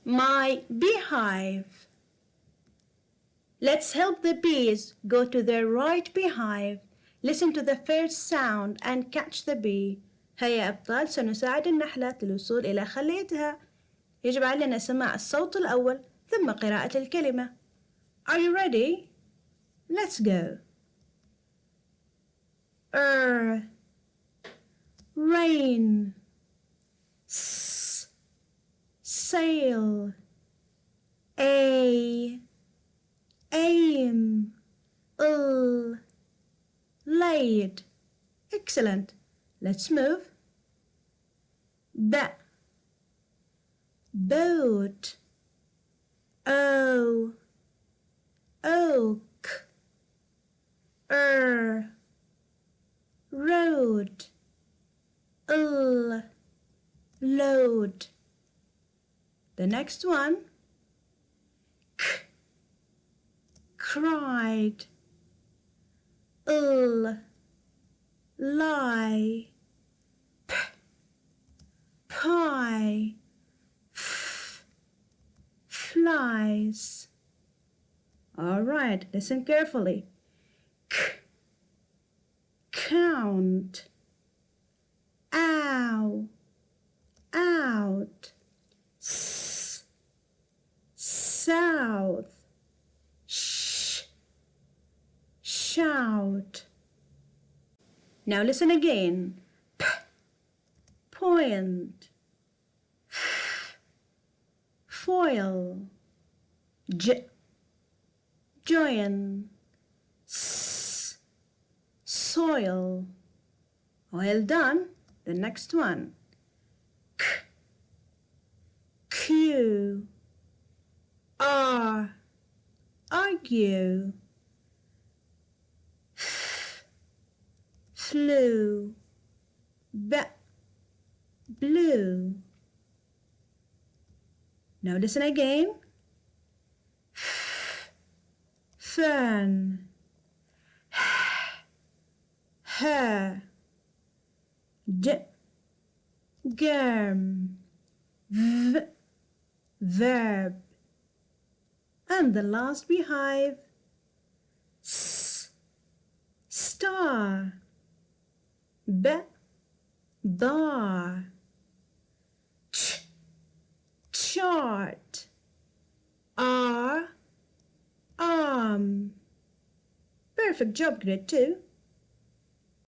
my beehive. Let's help the bees go to their right beehive. Listen to the first sound and catch the bee. هيا أبطال، سنساعد النحلة للوصول إلى خليتها. يجب علينا سماع الصوت الأول ثم قراءة الكلمة. Are you ready? Let's go. Rain. Sail. Aim. Laid. Excellent. Let's move. Boat. Oak. Road. Load. The next one. Cried. Lie. Pie. Flies. All right, listen carefully. Count. Ow. Out. South. Shout. Now listen again. Point. Foil. Join. Soil. Well done. The next one. Argue. Flew. Blue. Now listen again. Fern. Her. Germ. Verb. And the last beehive. Star. Bar. Chart. Arm. Perfect job, grade 2.